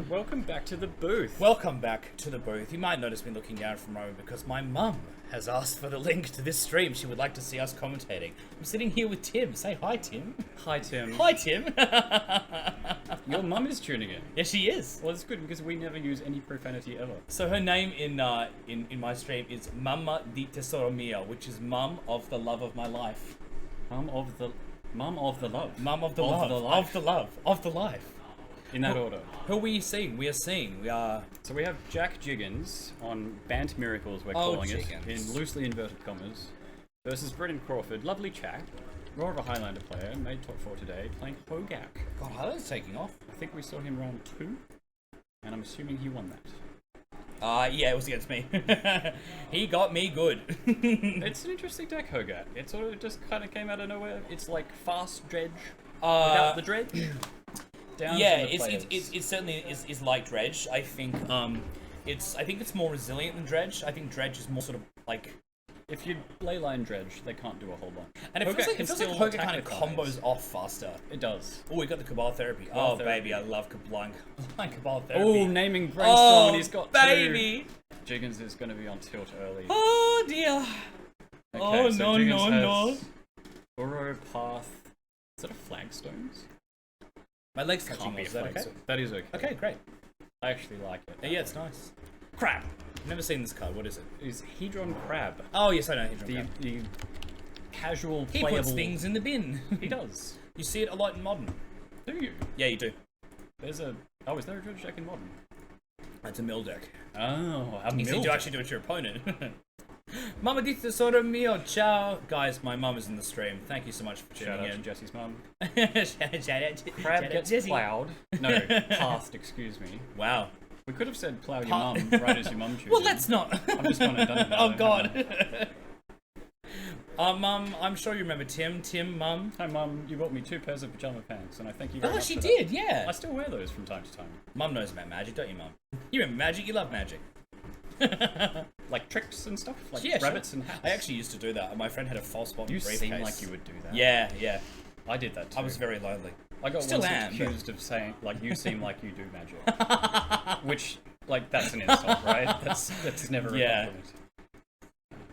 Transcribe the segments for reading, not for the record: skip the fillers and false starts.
Welcome back to the booth. Welcome back to the booth. You might notice me looking down from Rome because my mum has asked for the link to this stream. She would like to see us commentating. I'm sitting here with Tim. Say hi, Tim. Hi, Tim. Hi, Tim. Your mum is tuning in. Yeah, she is. Well, it's good because we never use any profanity ever. So her name in my stream is Mamma di Tesoro Mio, which is Mum of the Love of My Life. Mum of the love. Mum of the love. Of the love. Of the life. In that order. Who are we seeing? We are... So we have Jack Jiggens on Bant Miracles, we're calling Jiggens. it, in loosely inverted commas, versus Brennan Crawford, lovely chap, more of a Highlander player, made top 4 today, playing Hogaak. God, Highlander's taking off. I think we saw him round 2, and I'm assuming he won that. Yeah, it was against me. He got me good. It's an interesting deck, Hogaak. It sort of just kind of came out of nowhere. It's like fast dredge without the dredge. Yeah, it certainly is like Dredge. I think it's more resilient than Dredge. I think Dredge is more sort of like, if you leyline Dredge, they can't do a whole bunch. And it feels like Hogaak kind of combos off faster. It does. Oh, we got the Cabal Therapy. Cabal Therapy. Baby, I love Cabal Therapy. Oh, naming Brainstorm, and he's got baby. Two. Jiggens is going to be on tilt early. Oh dear. Okay, so no. Burrow Path. Is that a flagstones? My leg's touching. Is that okay? That is okay. Okay, great. I actually like it. Yeah, it's nice. Crab. I've never seen this card. What is it? It's Hedron Crab. Oh yes, I know Hedron Crab. The casual He playable... puts things in the bin. He does. You see it a lot in Modern. Do you? Yeah, you do. There's a... Oh, is there a dredge deck in Modern? That's a mill deck. Oh, a You mill do deck. actually do it to your opponent. Mamma di tesoro mio, ciao. Guys, my mum is in the stream. Thank you so much for tuning Shout out in. to Jesse's mum. Shout out to Crab gets Jessie. plowed. No, pathed, excuse me. Wow. We could have said plow your mum right as your mum chooses. Well, let's not. I'm just going to done it now. Oh, God. Mum, I'm sure you remember Tim. Tim, Mum. Hi, Mum. You bought me 2 pairs of pajama pants, and I thank you very much she for did, that. yeah. I still wear those from time to time. Mum knows about magic, don't you, Mum? You remember magic? You love magic. Like tricks and stuff? Like Yeah, rabbits sure. and hats? I actually used to do that. My friend had a false bottom briefcase. You seem like you would do that. Yeah. I did that too. I was very lonely. I got Still once am, accused of saying, like, you seem like you do magic. Which, like, that's an insult, right? That's never a compliment.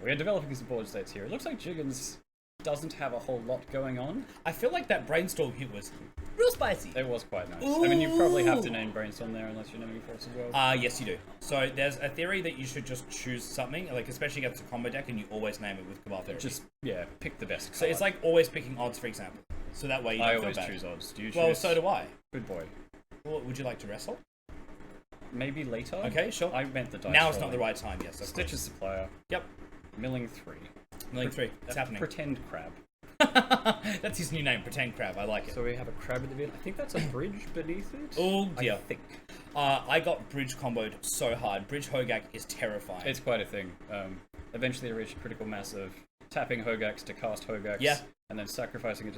We're developing some board states here. It looks like Jiggens doesn't have a whole lot going on. I feel like that brainstorm hit was real spicy. It was quite nice. I mean, you probably have to name brainstorm there unless you're naming force as well. Yes, you do. So there's a theory that you should just choose something, like especially against a combo deck, and you always name it with Cabal Therapy. Just, yeah, pick the best So it's like always picking odds, for example. So that way you don't I feel always bad. choose odds. Do you choose? Well, so do I. Good boy. Well, would you like to wrestle? Maybe later? Okay, sure. I meant the dice Now it's not rolling. the right time, yes. Stitches supplier. Yep. Milling 3. Milling 3. It's happening. Pretend crab. That's his new name, Pretend Crab. I like it. So we have a crab at the end. I think that's a bridge beneath it. Oh dear. I think. I got bridge comboed so hard. Bridge Hogaak is terrifying. It's quite a thing. Eventually I reached critical mass of tapping Hogaaks to cast Hogaaks. Yeah. And then sacrificing it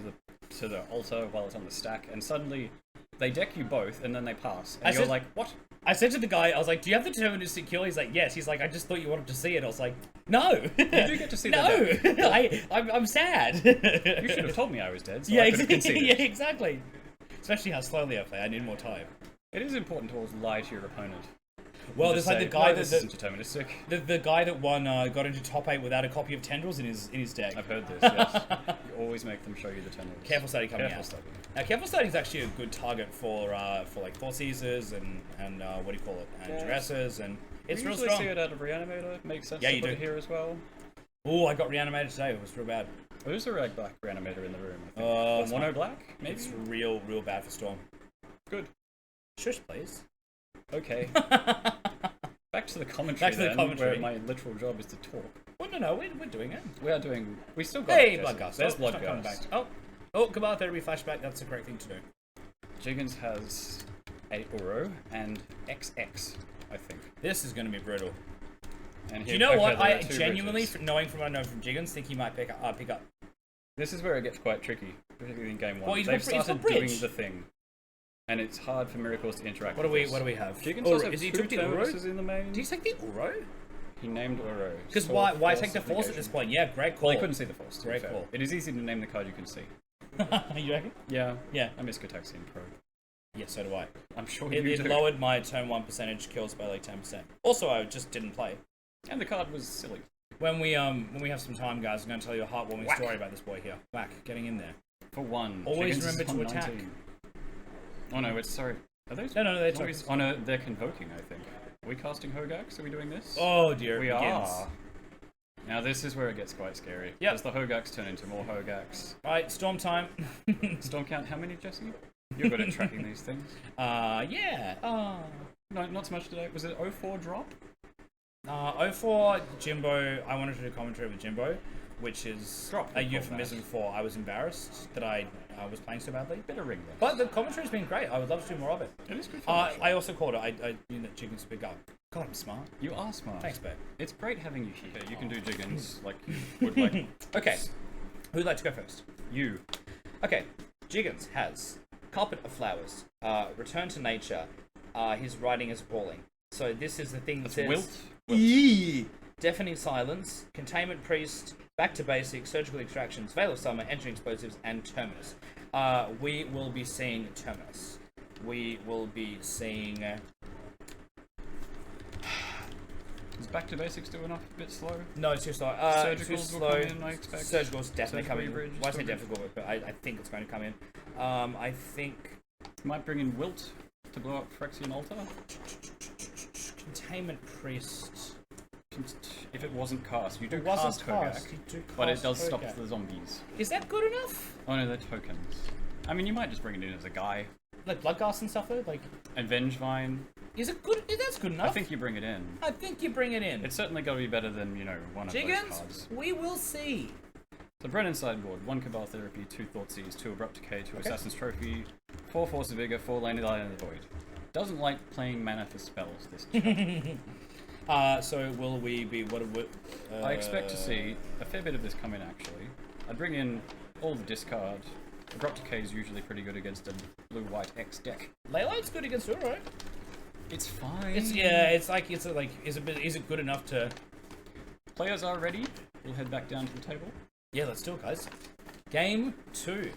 to the altar while it's on the stack. And suddenly they deck you both and then they pass. And you're like, what? I said to the guy, I was like, do you have the deterministic kill? He's like, yes. He's like, I just thought you wanted to see it. I was like, no. You do get to see that. No. I'm sad. You should have told me I was dead, so I could have conceded. Yeah, exactly. Especially how slowly I play. I need more time. It is important to always lie to your opponent. Well, there's like the guy this isn't deterministic. The guy that won got into top 8 without a copy of Tendrils in his deck. I've heard this, yes. You always make them show you the tendrils. Careful Study coming Careful out. Study. Careful Study is actually a good target for like Four Seasons and what do you call it? And Duresses, and it's we real usually strong. see it out of Reanimator. Makes sense Yeah, to you put do. it here as well. Oh, I got reanimated today. It was real bad. There's a rag black Reanimator in the room, I think. Oh, Or mono black, maybe? It's real bad for Storm. Good. Shush, please. Okay. Back to the commentary where my literal job is to talk. Well, no, we're doing it. We still got Hey, it, Bloodgast. There's Oh, it's not coming Bloodgast. back. Oh, Cabal Therapy flashback. That's the correct thing to do. Jiggens has a Uro and XX, I think. This is going to be brutal. And Do you know what? I two genuinely, bridges. knowing from what I know from Jiggens, think he might pick up. This is where it gets quite tricky, particularly in game 1. Well, he's They've got started bridge. doing the thing. And it's hard for Miracles to interact What do with we have? Jiggens Uro. also has Is he 2 took the Uro? terminuses in the main. Did he take the Uro? He named Uro. Because why take the Force at this point? Yeah, great call. Well, he couldn't see the Force. to be Great fair. call. It is easy to name the card you can see. You reckon? Yeah. Yeah. I miss Gataxian Pro. Yes, so do I. I'm sure It you do. lowered my turn 1 percentage kills by like 10%. Also, I just didn't play. And the card was silly. When we have some time, guys, I'm going to tell you a heartwarming Whack. story about this boy here. Whack, getting in there. For one. Always Jiggens is remember to on attack. 19. Oh no, it's sorry. Are those? No, they're zombies? Oh no, they're convoking, I think. Are we casting Hogaaks? Are we doing this? Oh dear, we it begins. are. Now this is where it gets quite scary. Yep. As the Hogaaks turn into more Hogaaks. Right, storm time. Storm count, how many, Jesse? You're good at tracking these things. Yeah. No, not so much today. Was it 04 drop? 04 Jimbo, I wanted to do commentary with Jimbo, which is Drop a the call euphemism back. for I was embarrassed that I was playing so badly. Bit of ring there. But the commentary's been great. I would love to do more of it. It is good fun. I also called it. I knew that Jiggens would pick up. God, I'm smart. You are smart. Thanks, babe. It's great having you here. You can do Jiggens like you would like. Okay, who'd like to go first? You. Okay, Jiggens has Carpet of Flowers, Return to Nature, his writing is appalling. So this is the thing that says... Wilt. Eee! Deafening Silence, Containment Priest, Back to Basics, Surgical Extractions, Veil of Summer, Entering Explosives, and Terminus. We will be seeing Terminus. We will be seeing... Is Back to Basics doing off a bit slow? No, it's too slow. Surgicals Too will slow. come in, I expect. Surgical's definitely Surgical coming in. Bridge Well, I is say still difficult, but I think it's going to come in. I think... Might bring in Wilt to blow up Phyrexian Altar. Containment Priest... If it wasn't cast, you do It wasn't cast cast, Hogaak, you do but it cast does stop Hogaak. the zombies. Is that good enough? Oh no, they're tokens. I mean, you might just bring it in as a guy. Like Bloodghast and stuff though? Like, And Vengevine, is it good? That's good enough. I think you bring it in. I think you bring it in. It's certainly got to be better than, you know, one of those Jiggens, cards. we will see. So Brennan sideboard, 1 Cabal Therapy, 2 Thoughtseize, 2 Abrupt Decay, 2 Assassin's Trophy, 4 Force of Vigor, 4 Lane of Light in the Void. Doesn't like playing mana for spells, this chap. So will we be, I expect to see a fair bit of this come in, actually. I'd bring in all the discard. Abrupt Decay is usually pretty good against a blue-white X deck. Leylight's good against Uro. It's fine. Is it good enough to... Players are ready. We'll head back down to the table. Yeah, let's do it, guys. Game 2.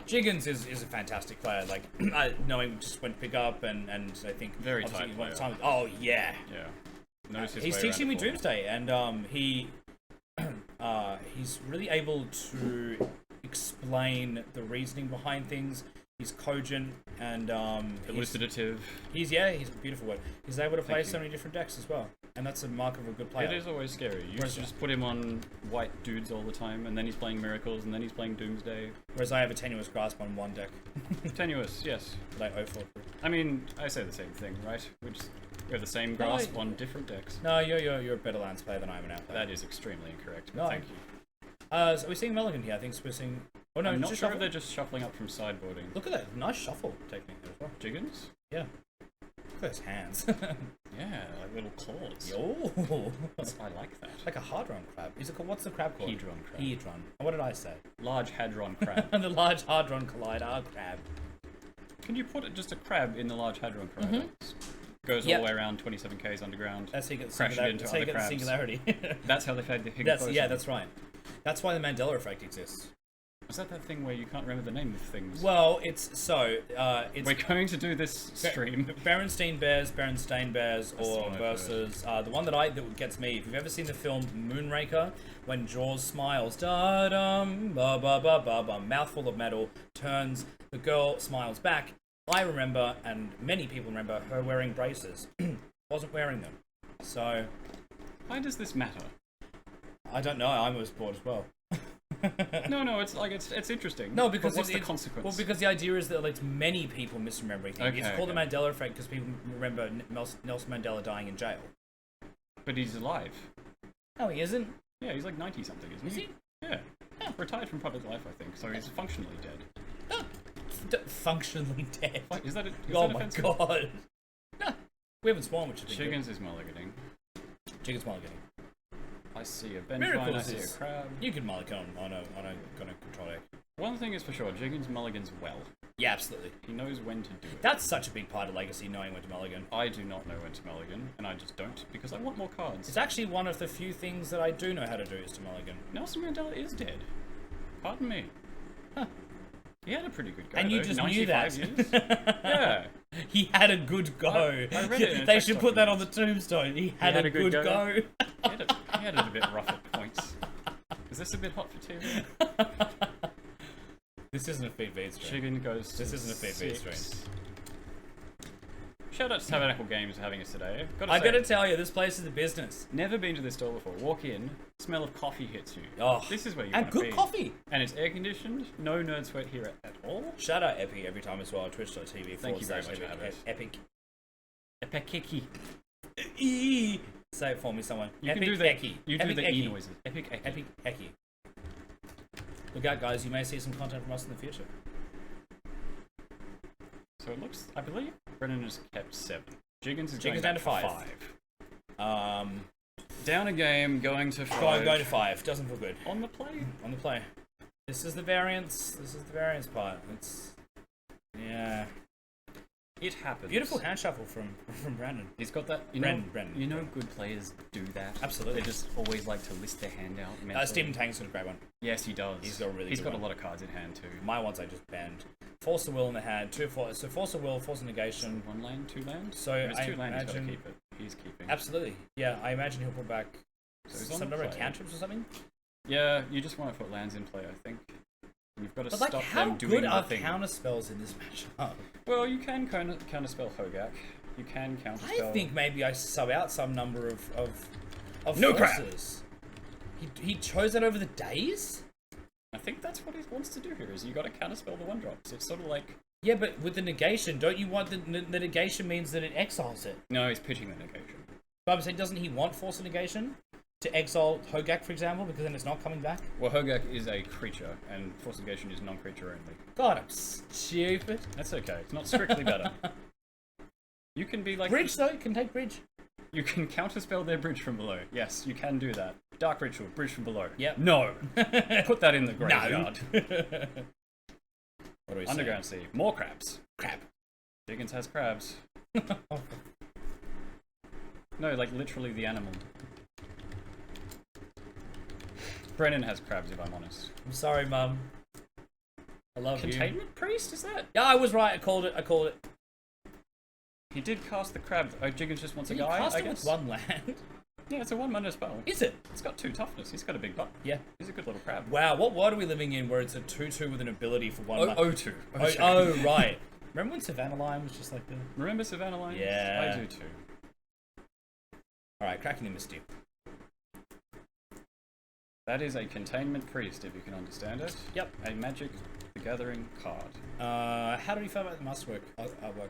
Jiggens is a fantastic player. Like, knowing just when to pick up, and I think... Very obviously tight he wants player. time. Oh, yeah. Yeah. Knows his He's way teaching me around the board. Doomsday, and he's really able to explain the reasoning behind things. He's cogent, and Elucidative. he's a beautiful word. He's able to play Thank so you. many different decks as well, and that's a mark of a good player. It is always scary. You Whereas- just put him on white dudes all the time, and then he's playing Miracles, and then he's playing Doomsday. Whereas I have a tenuous grasp on one deck, Tenuous, yes. like 04. I mean, I say the same thing, right? We have the same grasp on different decks. No, you're a better lands player than I am an outplayer. That is extremely incorrect, but No. thank you. So we're seeing Mulligan here. I think we're seeing. Oh no, I'm not just sure shuffle. if they're just shuffling up from sideboarding. Look at that nice shuffle technique there as well. Jiggens? Yeah. Look at those hands. Yeah, like little claws. Yo. I like that. Like a Hadron crab. Is it called? What's the crab called? Hedron crab. Hedron. What did I say? Large Hadron crab. The large Hadron Collider crab. Can you put just a crab in the Large Hadron crab? Mhm. Goes Yep. all the way around 27k's underground. That's how you get the Crash it into That's how you other get the crabs. singularity. That's how they had the Higgs boson. That's right. That's why the Mandela effect exists. Is that thing where you can't remember the name of things? Well, it's We're going to do this stream. Berenstain Bears, the or one I've versus the one that gets me. If you've ever seen the film Moonraker, when Jaws smiles, da dum, ba ba ba ba ba, mouthful of metal, turns, the girl smiles back. I remember, and many people remember, her wearing braces. Wasn't wearing them, so Why does this matter? I don't know. I was bored as well. No, it's like it's interesting. No, because but what's the it's consequence? Well, because the idea is that like many people misremembering things. It's Okay, called the okay. Mandela effect because people remember Nelson Mandela dying in jail. But he's alive. No, he isn't. Yeah, he's like 90 something, isn't Is he? he? Yeah. Huh. Retired from public life, I think. So he's functionally dead. Functionally dead. Wait, is that Oh that my offensive? god. No, we haven't sworn, which is good. Jiggens is mulliganing. Jiggens mulliganing. I see a Benchvine, I Miracles see a is- crab. You can mulligan on a control deck. One thing is for sure, Jiggens mulligans well. Yeah, absolutely. He knows when to do it. That's such a big part of Legacy, knowing when to mulligan. I do not know when to mulligan, and I just don't, because I want more cards. It's actually one of the few things that I do know how to do is to mulligan. Nelson Mandela is dead. Pardon me. Huh. He had a pretty good go. And you though. just knew that. 95 years? Yeah. He had a good go. I read it in a They text should put that on document. the tombstone. He had a good go. He had it a bit rough at points. Is this a bit hot for TV? This isn't a feed V stream. Jiggen goes to This isn't a feed V 6. stream. Shout out to Tabernacle Games for having us today. I gotta tell you, this place is a business. Never been to this store before. Walk in, smell of coffee hits you. Oh, This is where you and want to be. good coffee. And it's air conditioned. No nerd sweat here at all. Shout out Epic every time as well. Twitch.tv. Thank you very much for having us. Epic. Epikiki. E. Say it for me, someone. You Epic can do the Eki. You do Epic the Eki. E noises. Epic Eki. Epic Eki. Look out, guys. You may see some content from us in the future. So it looks, I believe, Brennan has kept 7. Jiggens is Jiggens going down back to for 5. Down a game, going to 5. Going to 5. Doesn't feel good. On the play. On the play. This is the variance. This is the variance part. It's yeah. It happens. Beautiful hand shuffle from Brandon. He's got that. Brennan. You know, good players do that. Absolutely. They just always like to list their hand out. mentally. Stephen Tang's got a great one. Yes, he does. He's got a really He's good got one. a lot of cards in hand too. My ones I just banned. Force of will in the hand. So force of will, force of negation. 1 land, 2 land. So If it's I 2 land, he's got to imagine- keep it. He's keeping. Absolutely. Yeah, I imagine he'll put back So he's on some the number of play. cantrips or something. Yeah, you just want to put lands in play, I think. You've got to But stop like, how them doing good the are thing. counter spells in this matchup? Well, you can counterspell Hogaak. You can counterspell. I think maybe I sub out some number of No crap! forces. He chose that over the days? I think that's what he wants to do here. Is you got to counterspell the 1-drops. It's sort of like. Yeah, but with the negation, don't you want the negation means that it exiles it? No, he's pitching the negation. But I'm saying, doesn't he want force of negation to exile Hogaak, for example, because then it's not coming back? Well, Hogaak is a creature, and force negation is non-creature only. God, I'm stupid. That's okay. It's not strictly better. You can be like Bridge though, can take bridge. You can counterspell their bridge from below. Yes, you can do that. Dark Ritual, bridge from below. Yep. No. Put that in the graveyard. What do we Underground Sea. More crabs. Crab. Jiggens has crabs. No, like literally the animal. Brennan has crabs, if I'm honest. I'm sorry, Mum. I love you. Containment Priest, is that? Yeah, I was right. I called it. He did cast the crab. Oh, Jiggens just wants Did a he guy, cast I it with guess. 1 land? Yeah, it's a 1-mana spell. Is it? It's got 2 toughness. He's got a big butt. Yeah. He's a good little crab. Wow, what world are we living in where it's a 2/2 with an ability for 1 mana? O2. Oh, right. Remember when Savannah Lion was just like the... Remember Savannah Lions? Yeah. I do too. Alright, cracking the Misty. That is a Containment Priest, if you can understand it. Yep. A Magic the Gathering card. How did you feel about the masterwork artwork?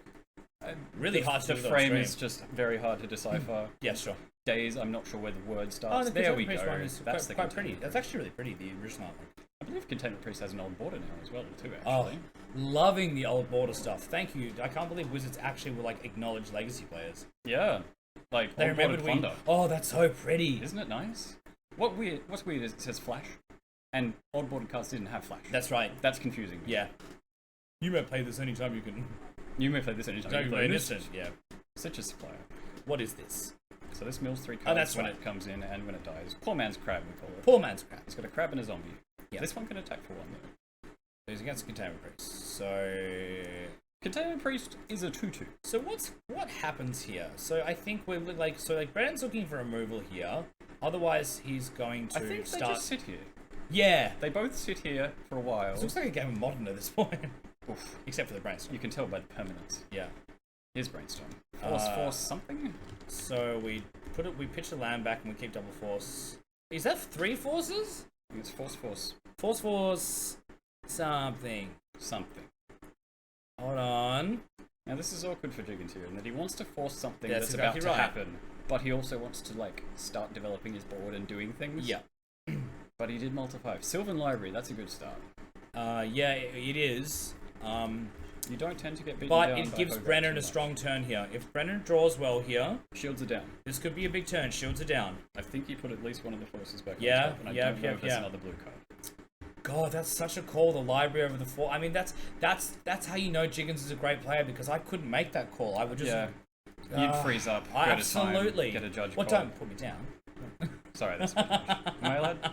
Really hard to The do with on frame stream. is just very hard to decipher. Yeah, sure. Days, I'm not sure where the word Oh, starts. the There we Containment go. Priest one That's is the quite pretty. Containment That's Priest. actually really pretty, the original artwork. I believe Containment Priest has an old border now as well, too, Oh, actually. loving the old border stuff. Thank you. I can't believe Wizards actually will like acknowledge legacy players. Yeah. Like, They old bordered remembered we. Plunder. Oh, that's so pretty. Isn't it nice? What's weird is it says Flash, and old bordered cards didn't have Flash. That's right. That's confusing. me. Yeah. You may play this anytime you can. You may play this anytime. Don't you play play an this. instant. Yeah. Such a supplier. What is this? So this mills 3 cards Oh, that's when right. it comes in and when it dies. Poor man's crab, we call it. Poor man's crap. He's got a crab and a zombie. Yeah. This one can attack for 1 though. He's against Containment Priest. So Containment Priest is a 2/2. So what happens here? So I think we're like Brennan's looking for removal here. Otherwise he's going to I think they start. just sit here. Yeah. They both sit here for a while. This looks like a game of Modern at this point. Oof. Except for the brainstorm. You can tell by the permanence. Yeah. Here's Brainstorm. Force something? So we pitch the land back and we keep double force. Is that 3 forces? I think it's force Force something. something. Hold on. Now this is awkward for Jiggens here in that he wants to force something That's that's exactly about to right. happen, but he also wants to like start developing his board and doing things. Yeah. But he did multiply. Sylvan Library, that's a good start. Yeah, it is. You don't tend to get beaten But down it by gives Hogaak Brennan too a much. strong turn here. If Brennan draws well here, Shields are down. this could be a big turn. Shields are down. I think he put at least one of the forces back Yeah, on top, and I yep, don't know yep, if there's yep. another blue card. God, that's such a call. The library over the 4. I mean, that's how you know Jiggens is a great player because I couldn't make that call. I would just. Yeah. You'd freeze up, go to Absolutely. time, get a judge Well, call. don't put me down. Sorry, that's a bit harsh. Am I allowed?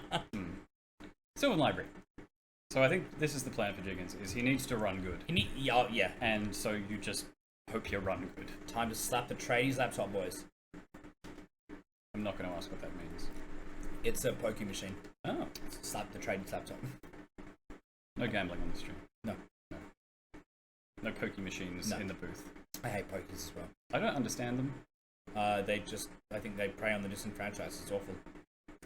Sylvan Library. So I think this is the plan for Jiggens, is he needs to run good. Yeah. And so you just hope you run good. Time to slap the tradies laptop, boys. I'm not going to ask what that means. It's a pokie machine. Oh. Slap the tradies laptop. No gambling on the stream. No. No pokie machines in the booth. I hate pokies as well. I don't understand them. I think they prey on the disenfranchised. It's awful.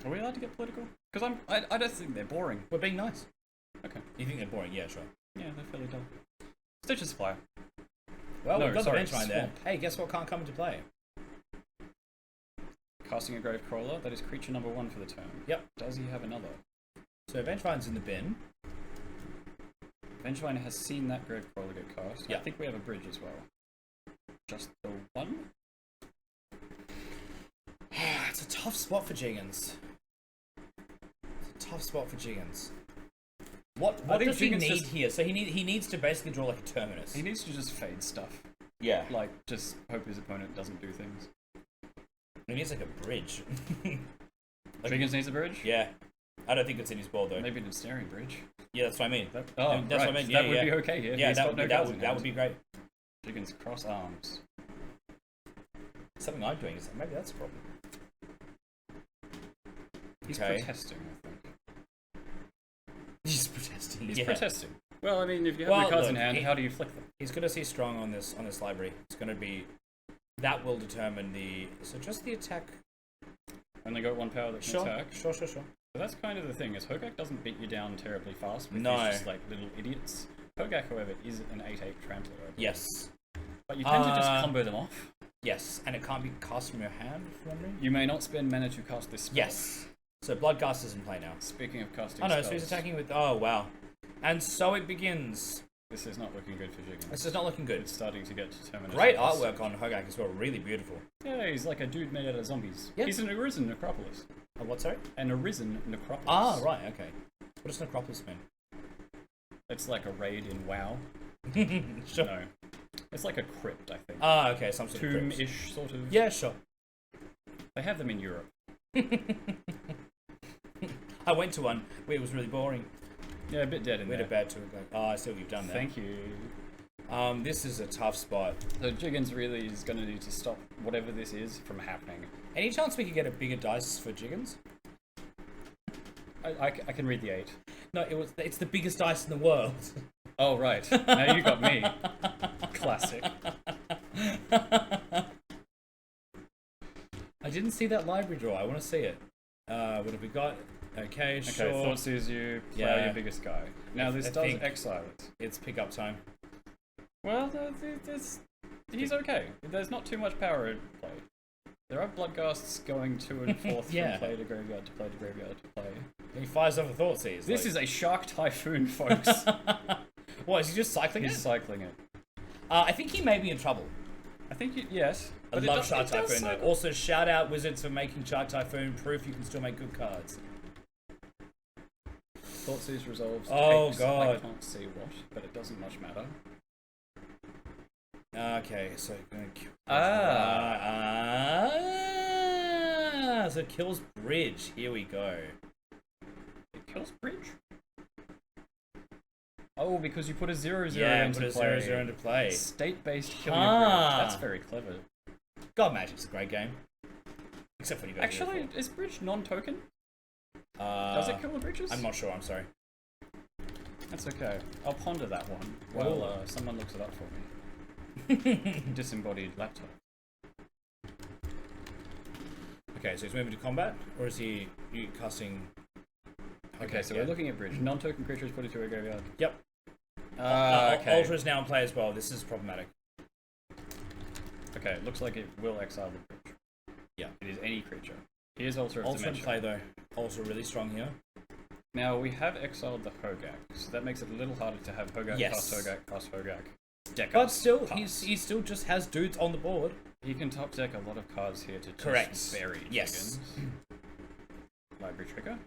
Are we allowed to get political? Because I don't think they're boring. We're being nice. Okay. You think they're boring? Yeah, sure. Yeah, they're fairly dull. Stitcher Supplier. Well, No, we've got sorry, the bench line there. Swamp. Hey, guess what can't come into play? Casting a Grave Crawler. That is creature number 1 for the turn. Yep. Does he have another? So Benchline's in the bin. Vengevine has seen that Grave Crawler get cast. Yeah. I think we have a bridge as well. Just the one? It's a tough spot for Jiggens. What does he need here? So he needs to basically draw like a terminus. He needs to just fade stuff. Yeah. Like, just hope his opponent doesn't do things. He needs like a bridge. Jiggens needs a bridge? Yeah. I don't think it's in his board though. Maybe an ensnaring bridge. Yeah, that's what I mean. That's right. what I meant. That would be okay here. Yeah, He's got no cards in that hand. would be great. Jiggens cross arms. Something I'm doing is maybe that's a problem. He's Okay. protesting, I think. He's protesting. He's protesting. Well, I mean, if you have the cards in hand, how do you flick them? He's going to see strong on this library. It's going to be that will determine the just the attack. Only got 1 power that can attack. Sure. But that's kind of the thing, is Hogaak doesn't beat you down terribly fast with No. these just like little idiots. Hogaak, however, is an 8/8 trampler. Yes. But you tend to just combo them off. Yes, and it can't be cast from your hand, from memory. You may not spend mana to cast this spell. Yes. So Bloodghast is in play now. Speaking of casting Oh no, spells, so he's attacking with... Oh, wow. And so it begins. this is not looking good for Jiggens. This is not looking good. It's starting to get to terminus. Great artwork on Hogaak as well. Really beautiful. Yeah, he's like a dude made out of zombies. Yeah. He's an arisen necropolis. What, sorry? An arisen necropolis. Ah, right, okay. What does Necropolis mean? It's like a raid in WoW. Sure. No. It's like a crypt, I think. Ah, okay, some sort of crypt. Tomb-ish, sort of. Yeah, sure. They have them in Europe. I went to one where it was really boring. Yeah, a bit dead in We there. had a bad tour guide. Oh, I see what you've done there. Thank you. This is a tough spot. So Jiggens really is going to need to stop whatever this is from happening. Any chance we could get a bigger dice for Jiggens? I can read the 8. No, it's the biggest dice in the world. Oh, right. Now you got me. Classic. I didn't see that library draw. I want to see it. What have we got? Okay, sure. Okay, thought sees you, play Yeah. your biggest guy. Now this I does think- exile it. It's pickup time. Well, he's okay. There's not too much power at play. There are Bloodghasts going to and forth Yeah. from play to graveyard to play to graveyard to play. He fires off a thought seize. This is a Shark Typhoon, folks. What, is he just cycling He's it? cycling it. I think he may be in trouble. I think yes. I but it love does- Shark it does Typhoon though. cycle. Also, shout out Wizards for making Shark Typhoon proof you can still make good cards. Thoughtseize resolves. Oh, takes, God. I can't see what, but it doesn't much matter. Okay, so gonna kill. So it kills Bridge. Here we go. It kills Bridge? Oh, because you put a 0/0 Yeah, into put a play. 0/0 into play. State-based killing Ah. a Bridge. That's very clever. God Magic's a great game. Except when you go to Actually, the is Bridge non-token? floor. Does it kill the Bridges? I'm not sure, I'm sorry. That's okay. I'll ponder that one while someone looks it up for me. Disembodied laptop. Okay, so he's moving to combat, or is he casting... Okay, so we're looking at Bridge. Non-token creatures put into a graveyard. Yep. Okay. Ultra is now in play as well. This is problematic. Okay, it looks like it will exile the Bridge. Yeah. It is any creature. Here's Ultra of Ultra in Dementia. play though. Ultra really strong here. Now, we have exiled the Hogaak, so that makes it a little harder to have Hogaak Yes. cast Hogaak. Deck But up still, cards. he still just has dudes on the board. He can top deck a lot of cards here to just Correct. bury Yes. Jiggens. Library Trigger.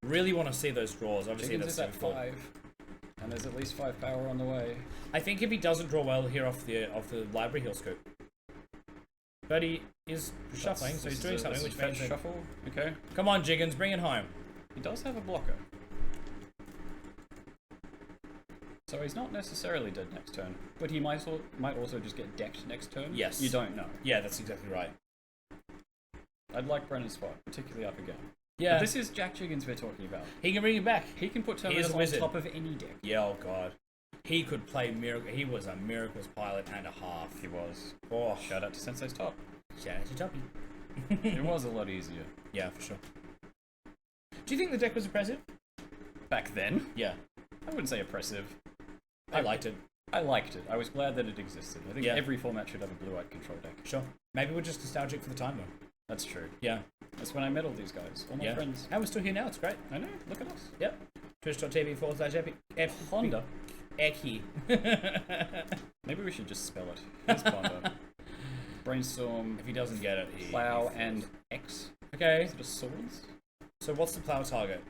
Really want to see those draws. Obviously, Jiggens that's is at difficult. 5, and there's at least 5 power on the way. I think if he doesn't draw well here off the library, he'll scoop. But he is shuffling, so he's doing something, which means that... Shuffle. Okay. Come on, Jiggens, bring it home. He does have a blocker. So he's not necessarily dead next turn, but he might also just get decked next turn. Yes. You don't know. Yeah, that's exactly right. I'd like Brennan's spot, particularly up again. Yeah. But this is Jack Jiggens we're talking about. He can bring it back. He can put He is Terminus a on wizard. top of any deck. Yeah, oh god. He could play Miracle. He was a Miracles pilot and a half. He was. Oh, Shout out to Sensei's top. shout out to Toppy. It was a lot easier. Yeah, for sure. Do you think the deck was oppressive? Back then, Yeah. I wouldn't say oppressive. I liked it. I liked it. I was glad that it existed. I think Yeah. every format should have a blue-white control deck. Sure. Maybe we're just nostalgic for the time though. That's true. Yeah. That's when I met all these guys. All my Yeah. friends. And we're still here now. It's great. I know. Look at us. Yep. Twitch.tv/epic. Honda. Eki. Maybe we should just spell it. Here's Honda. Brainstorm, If he doesn't get it, he... Plow, and X. Okay. Is it a swords? So what's the plow target?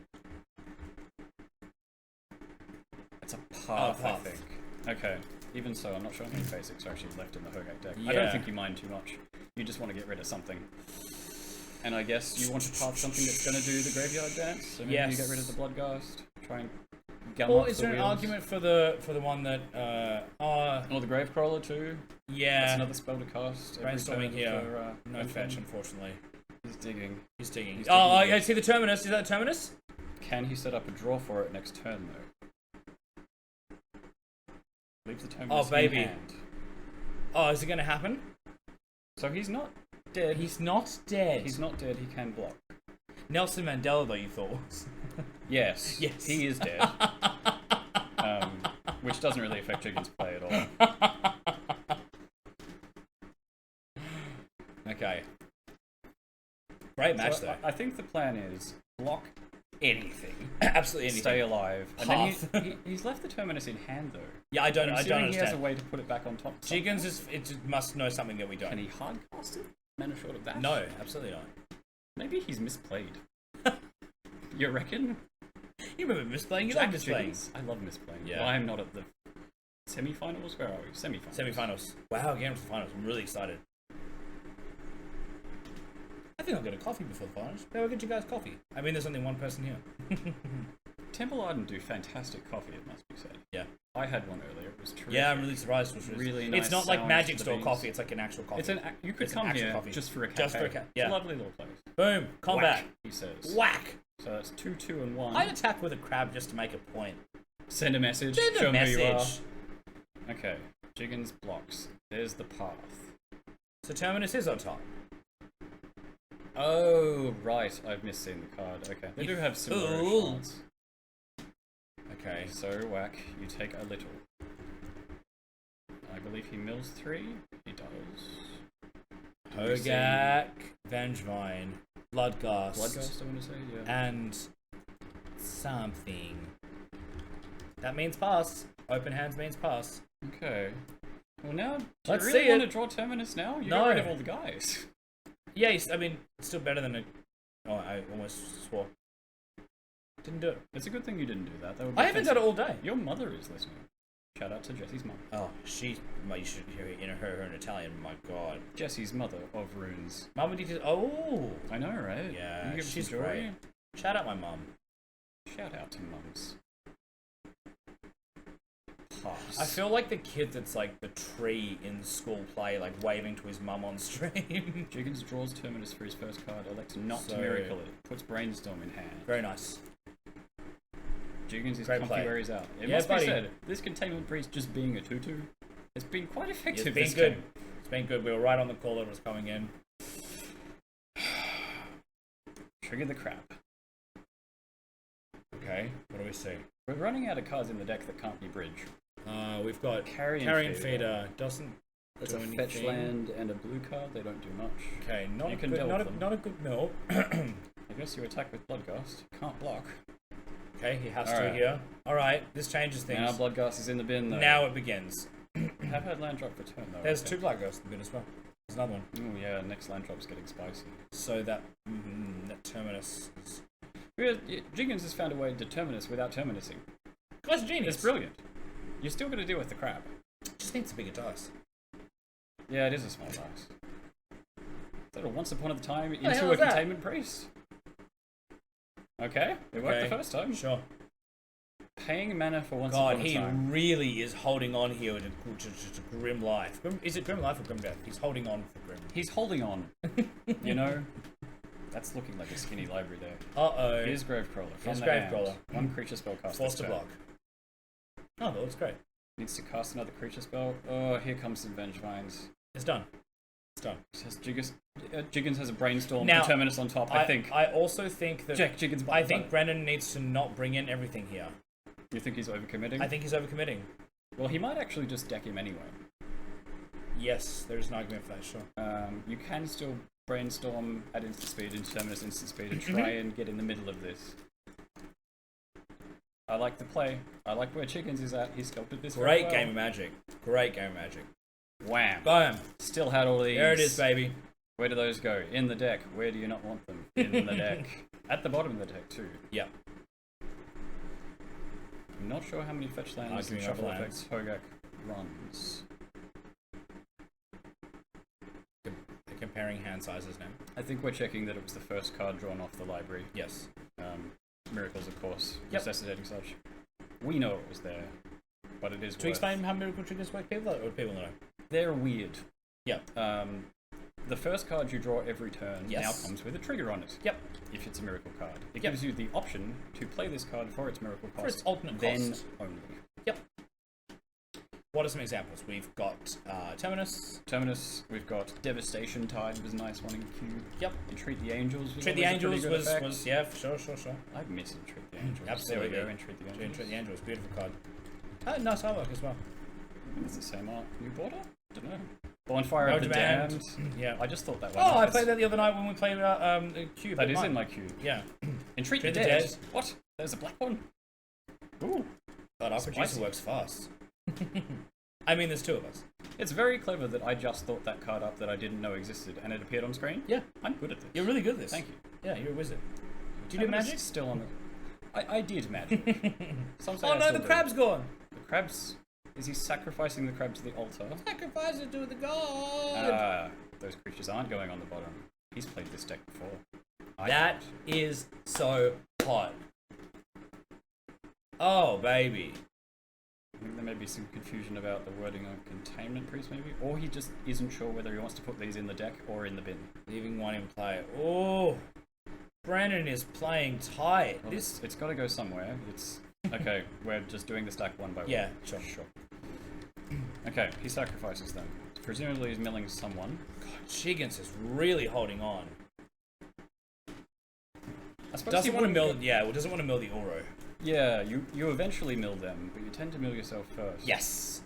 It's a path, I path. think. Okay. Even so, I'm not sure how many basics are actually left in the Hogaak deck. I Yeah. don't think you mind too much. You just want to get rid of something. And I guess you want to path something that's going to do the graveyard dance. So maybe you Yes. get rid of the Bloodghast. Try and gum Or up is the there an wheels. argument for the one that Or the Gravecrawler too. yeah, That's another spell to cast. every brainstorming turn here. for, No Brennan. fetch, unfortunately. He's digging. He's digging. He's Oh, digging. I see the terminus. Is that the terminus? Can he set up a draw for it next turn though? Leaves the terminus baby. in hand. Oh, is it going to happen? So he's not dead. He's not dead. He's not dead. He can block. Nelson Mandela, though, you thought. Yes. Yes. He is dead. Which doesn't really affect Jiggens' play at all. Okay. Great match, So though. I think the plan is block anything, Absolutely anything. stay alive, and Path. then he's left the terminus in hand though. Yeah, I don't I'm assuming he has a understand. way to put it back on top. Jiggens must know something that we don't. Can he hardcast it? Mana short of that? No, absolutely not. Maybe he's misplayed. You reckon? You remember misplaying? You Jack like misplaying. Jiggens? I love misplaying. Yeah. Well, I'm not at the semi-finals. Where are we? Semi-finals. Semi-finals. Wow, getting to the finals. I'm really excited. I think I'll get a coffee before the finals. Maybe I'll get you guys coffee. I mean, there's only one person here. Temple Arden do fantastic coffee, it must be said. Yeah. I had one earlier. It was terrific. Yeah, I'm really surprised. It was Really It's nice not like sound Magic to the Store beans. coffee. It's like an actual coffee. You could It's an come actual here coffee. just for a cafe. Just for a ca- It's yeah. a lovely little place. Boom. Combat. Whack, he says. Whack. So that's 2, 2, and 1. I'd attack with a crab just to make a point. Send a message. Send show a me who you are. message. Okay. Jiggens blocks. There's the path. So Terminus is on top. Oh, right. I've misseen the card. Okay. They You do have similar fool. cards. Okay. So, whack. You take a little. I believe he mills 3. He does. Hogaak, Vengevine, Bloodghast, Bloodghast, I want to say, yeah. and something. That means pass. Open hands means pass. Okay. Well, now, do Let's you really see want it. to draw Terminus now? You No. got rid of all the guys. Yeah, I mean, it's still better than a... Oh, I almost swore. Didn't do it. It's a good thing you didn't do that. That would be I haven't done it offensive. all day. Your mother is listening. Shout out to Jessie's mum. Oh, you should hear her in Italian. My God. Jesse's mother of runes. Mama did. Oh, I know, right? yeah, You give she's some joy? great. Shout out my mum. Shout out to mums. Pass. I feel like the kid that's like the tree in school play, like waving to his mum on stream. Jiggens draws Terminus for his first card, elects not So- to miracle it, puts Brainstorm in hand. Very nice. Jiggens is Great comfy play. where he's at. It Yeah, must buddy. be said, this Containment Priest just being a 2-2 has been quite effective It's been this good. game. It's been good. We were right on the call that it was coming in. Trigger the crap. Okay, what do we see? We're running out of cards in the deck that can't be bridge. We've got Carrion Feeder. Doesn't That's do a anything. fetch land and a blue card, they don't do much. Okay, not You a can good, delve not a, them. not a good mill. I guess you attack with Bloodghast. Can't block. Okay, he has All to right. here. Alright, this changes things. Now Bloodghast is in the bin though. Now it begins. Have had land drop for turn though. There's okay. two Black Ghosts in the bin as well. There's another one. Oh yeah, next land drop's getting spicy. So that, that Terminus is... Jiggens has found a way to Terminus without Terminusing. Guy's a genius. It's brilliant. You're still going to deal with the crap. Just needs a bigger dice. Yeah, it is a small dice. Is that a once upon a time the hell into a is that? Containment Priest? Okay, it worked Okay. the first time. Sure. Paying mana for once God, upon a he time. really is holding on here to grim life. Is it grim life or grim death? He's holding on for grim. He's holding on. You know? That's looking like a skinny library there. Uh-oh. Here's Gravecrawler. Here's Gravecrawler. One creature spell cast. Forced to block. Oh, that looks great. Needs to cast another creature spell. Oh, here comes the Vengevines. It's done. It's done. It has Jiggens has a Brainstorm, Now, Terminus on top, I think. I also think that... Jiggens. I think Brennan needs to not bring in everything here. You think he's overcommitting? I think he's overcommitting. Well, he might actually just deck him anyway. Yes, there's an argument for that, sure. You can still Brainstorm at instant speed and Terminus instant speed and try and get in the middle of this. I like the play. I like where Jiggens is at. He sculpted this very well. Great game of Magic. Great game of Magic. Wham. Boom. Still had all these. There it is, baby. Where do those go? In the deck. Where do you not want them? In the deck. At the bottom of the deck, too. Yep. I'm not sure how many fetch lands and shuffle effects Hogaak runs. They're comparing hand sizes now. I think we're checking that it was the first card drawn off the library. Yes. Miracles, of course, Yep. necessitating such. We know it was there, but it is To explain how miracle triggers work, people know. They're weird. Yep. The first card you draw every turn Yes. now comes with a trigger on it. Yep. If it's a miracle card. It Yep. gives you the option to play this card for its miracle cost. For its alternate then cost. only. Yep. What are some examples? We've got Terminus. We've got Devastation Tide was a nice one in Q. Yep. Entreat the Angels was Treat the always a pretty Angels good was effect. yeah, sure. I miss Entreat the Angels. Absolutely. There we go, Entreat the Angels. Treat the Angels, beautiful card. Nice artwork as well. It's the same art. New border? Don't know. Bonfire No of the Demand. Damned. Yeah. I just thought that one. Oh, I played that the other night when we played Cube. That is in my queue. Yeah. Entreat the the Dead. Dead. What? There's a black one? Ooh. God, our Spicy. producer works fast. I mean, there's two of us. It's very clever that I just thought that card up that I didn't know existed and it appeared on screen. Yeah. I'm good at this. You're really good at this. Thank you. Yeah, you're a wizard. Do you do magic? Still on the... I did magic. Some say Oh I no, still the do. crab's gone. The crab's... Is he sacrificing the crab to the altar? Sacrifice it to the god. Those creatures aren't going on the bottom. He's played this deck before. That is so hot. Oh, baby. I think there may be some confusion about the wording on Containment Priest, maybe? Or he just isn't sure whether he wants to put these in the deck or in the bin. Leaving one in play. Oh, Brennan is playing tight. Well, This. it's got to go somewhere. It's... Okay, we're just doing the stack one by one. Yeah, sure. Okay, he sacrifices them. Presumably he's milling someone. God, Jiggens is really holding on. I suppose Doesn't he want to wouldn't mill. Yeah, well, doesn't want to mill the Oro. Yeah, you eventually mill them, but you tend to mill yourself first. Yes.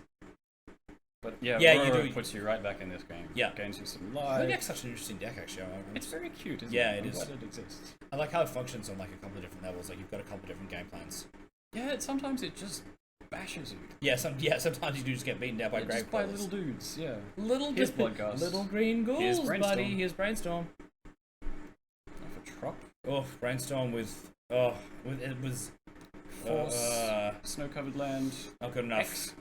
But yeah, Yeah, Aurora you do. puts you right back in this game. Yeah. Gains you some life. Hogaak's such an interesting deck, actually. It's very cute, isn't Yeah, it? it I'm is. glad it exists. I like how it functions on like a couple of different levels. Like you've got a couple of different game plans. Yeah, sometimes it just bashes you. Yeah, sometimes you do just get beaten down by Yeah, grave just by crawlers. little dudes, yeah. Little Here's Bloodcast. Little green ghouls, Here's Brainstorm. buddy. Here's Brainstorm. For Trop. Oh, Brainstorm with it was Force. Snow-covered land. not good enough. X.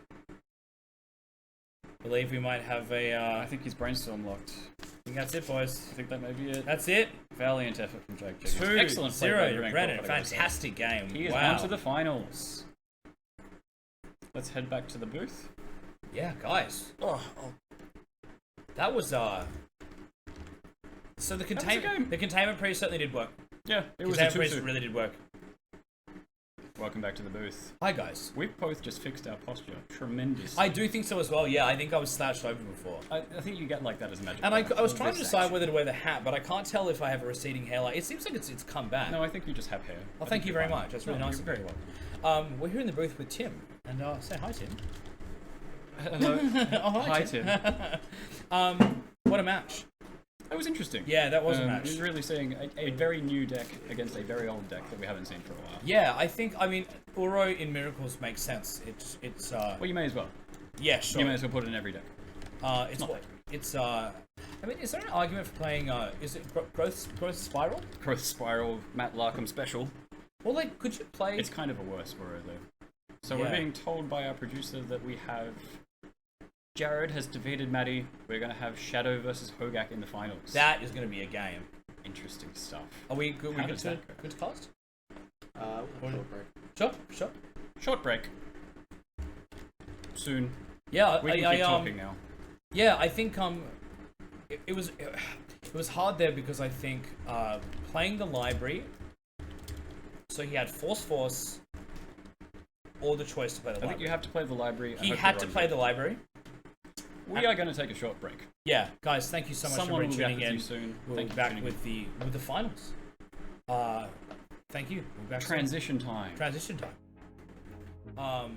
Believe we might have a. I think he's Brainstorm locked. I think that's it, boys. I think that may be it. That's it. Valiant effort from Jake Jiggens. 2-0 Excellent play by to Brennan. Fantastic game. He is wow. on to the finals. Let's head back to the booth. Yeah, guys. Oh. That was So the containment priest certainly did work. Yeah, it was a Containment priest 2-2. really did work. Welcome back to the booth. Hi guys. We've both just fixed our posture tremendously. I do think so as well. Yeah, I think I was slouched over before. I think you get like that as a magic. And I player. was trying to This decide action. whether to wear the hat, but I can't tell if I have a receding hairline. It seems like it's come back. No, I think you just have hair. Well, I thank think you you're very fine. much. That's really No, nice. You're very welcome. We're here in the booth with Tim, and say hi, Tim. Hello. Oh, Hi, Tim. What a match! That was interesting. Yeah, that was a match. You're really seeing a very new deck against a very old deck that we haven't seen for a while. Yeah, I mean, Uro in Miracles makes sense. It's Well, you may as well. yeah, sure. You may as well put it in every deck. It's I mean, is there an argument for playing? Is it growth spiral? Growth Spiral, Matt Larkham special. Well, like, could you play? It's kind of a worse word though. So Yeah. we're being told by our producer that we have Jared has defeated Maddie. We're going to have Shadow versus Hogaak in the finals. That is going to be a game. Interesting stuff. Are we good? How We does good to that go? good to cast? Sure. Sure. Short break. Soon. Yeah, We can keep talking now. Yeah, I think it was hard there because I think playing the library. So he had Force, or the choice to play the library. I think you have to play the library. He had to play the library. We are going to take a short break. Yeah, guys, thank you so much for tuning in. Soon. We'll be back with the finals. Thank you. We'll be back Transition time. Transition time.